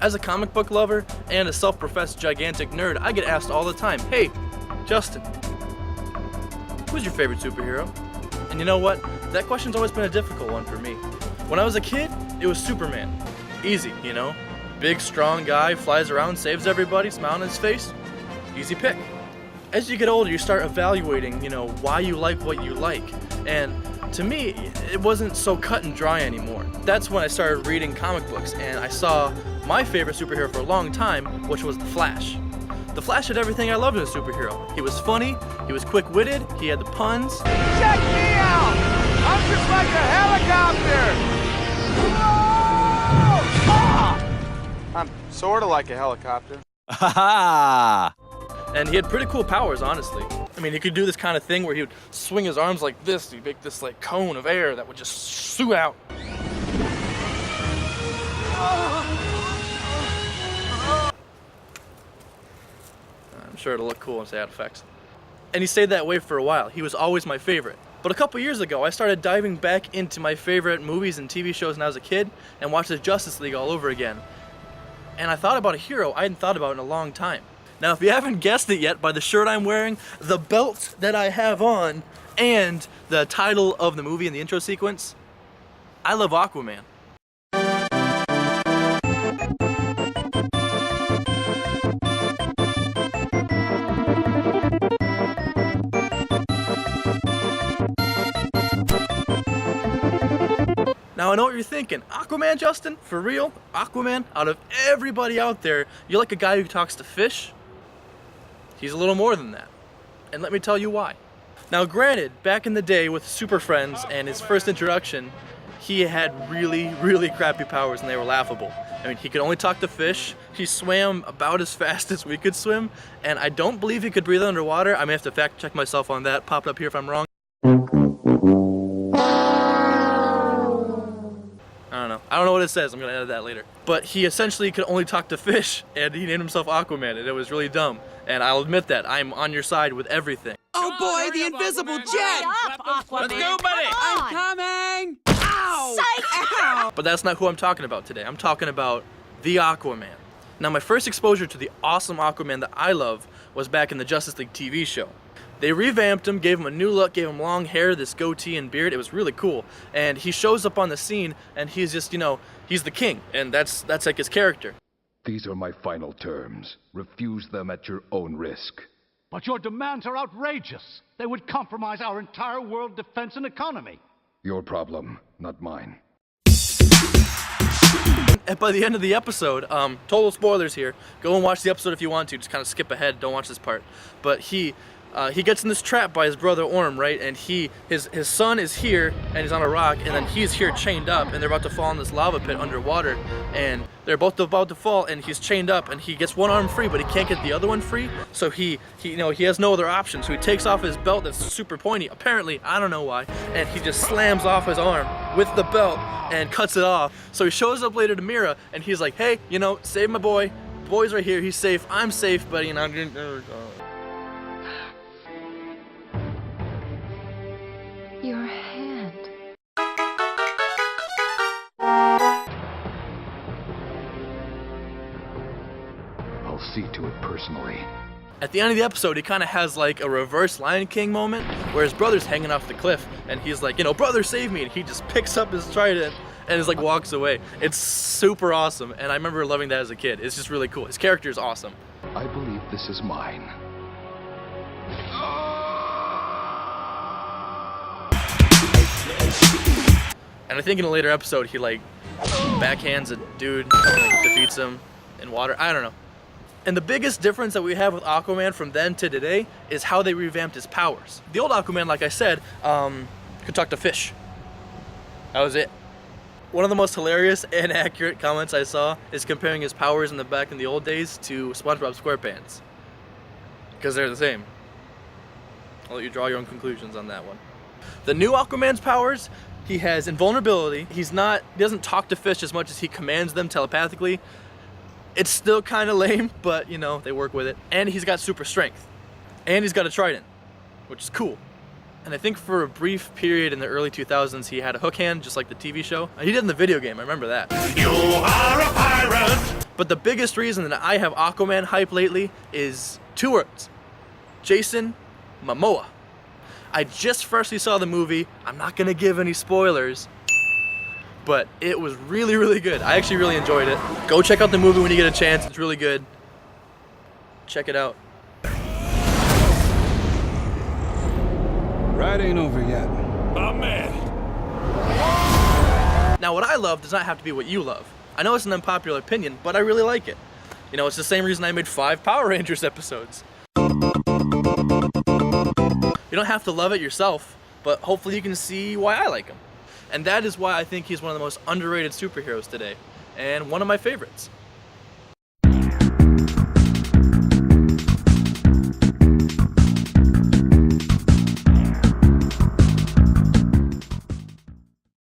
As a comic book lover and a self-professed gigantic nerd, I get asked all the time, hey, Justin, who's your favorite superhero? And you know what? That question's always been a difficult one for me. When I was a kid, it was Superman. Easy, you know? Big, strong guy, flies around, saves everybody, smile on his face. Easy pick. As you get older, you start evaluating, you know, why you like what you like. And to me, it wasn't so cut and dry anymore. That's when I started reading comic books, and I saw my favorite superhero for a long time, which was The Flash. The Flash had everything I loved in a superhero. He was funny, he was quick-witted, he had the puns. Check me out! I'm just like a helicopter! Whoa! Ah! I'm sorta like a helicopter. Ha And he had pretty cool powers, honestly. I mean, he could do this kind of thing where he would swing his arms like this, he'd make this like cone of air that would just shoot out. I'm sure it'll look cool once they add effects. And he stayed that way for a while. He was always my favorite. But a couple years ago, I started diving back into my favorite movies and TV shows when I was a kid and watched the Justice League all over again. And I thought about a hero I hadn't thought about in a long time. Now, if you haven't guessed it yet by the shirt I'm wearing, the belt that I have on, and the title of the movie and the intro sequence, I love Aquaman. Now I know what you're thinking, Aquaman, Justin? For real? Aquaman? Out of everybody out there, you're like a guy who talks to fish? He's a little more than that. And let me tell you why. Now granted, back in the day with Super Friends and his first introduction, he had really, really crappy powers and they were laughable. I mean, he could only talk to fish, he swam about as fast as we could swim, and I don't believe he could breathe underwater. I may have to fact check myself on that, pop it up here if I'm wrong. I don't know what it says, I'm gonna edit that later. But he essentially could only talk to fish, and he named himself Aquaman, and it was really dumb. And I'll admit that, I'm on your side with everything. Oh boy, the invisible jet! Let's go, buddy! I'm coming! Ow! Ow! But that's not who I'm talking about today. I'm talking about the Aquaman. Now, my first exposure to the awesome Aquaman that I love was back in the Justice League TV show. They revamped him, gave him a new look, gave him long hair, this goatee and beard. It was really cool. And he shows up on the scene, and he's just, you know, he's the king. And that's like his character. These are my final terms. Refuse them at your own risk. But your demands are outrageous. They would compromise our entire world defense and economy. Your problem, not mine. And by the end of the episode, total spoilers here. Go and watch the episode if you want to. Just kind of skip ahead. Don't watch this part. But he gets in this trap by his brother Orm, right? And his son is here, and he's on a rock, and then he's here chained up, and they're about to fall in this lava pit underwater, and they're both about to fall, and he's chained up, and he gets one arm free, but he can't get the other one free, so he has no other option. So he takes off his belt that's super pointy, apparently, I don't know why, and he just slams off his arm with the belt and cuts it off. So he shows up later to Mira, and he's like, hey, you know, save my boy. The boy's right here, he's safe, I'm safe, but you know, Your hand. I'll see to it personally. At the end of the episode, he kind of has like a reverse Lion King moment where his brother's hanging off the cliff and he's like, you know, brother, save me. And he just picks up his trident and just like walks away. It's super awesome. And I remember loving that as a kid. It's just really cool. His character is awesome. I believe this is mine. And I think in a later episode, he like backhands a dude and like, defeats him in water. I don't know. And the biggest difference that we have with Aquaman from then to today is how they revamped his powers. The old Aquaman, like I said, could talk to fish. That was it. One of the most hilarious and accurate comments I saw is comparing his powers in the old days to SpongeBob SquarePants. Because they're the same. I'll let you draw your own conclusions on that one. The new Aquaman's powers, he has invulnerability. He doesn't talk to fish as much as he commands them telepathically. It's still kind of lame, but you know, they work with it. And he's got super strength. And he's got a trident, which is cool. And I think for a brief period in the early 2000s, he had a hook hand, just like the TV show. He did in the video game, I remember that. You are a pirate! But the biggest reason that I have Aquaman hype lately is 2 words. Jason Momoa. I just freshly saw the movie. I'm not gonna give any spoilers, but it was really, really good. I actually really enjoyed it. Go check out the movie when you get a chance. It's really good. Check it out. Ride ain't over yet. My man. Now, what I love does not have to be what you love. I know it's an unpopular opinion, but I really like it. You know, it's the same reason I made 5 Power Rangers episodes. You don't have to love it yourself, but hopefully you can see why I like him. And that is why I think he's one of the most underrated superheroes today, and one of my favorites.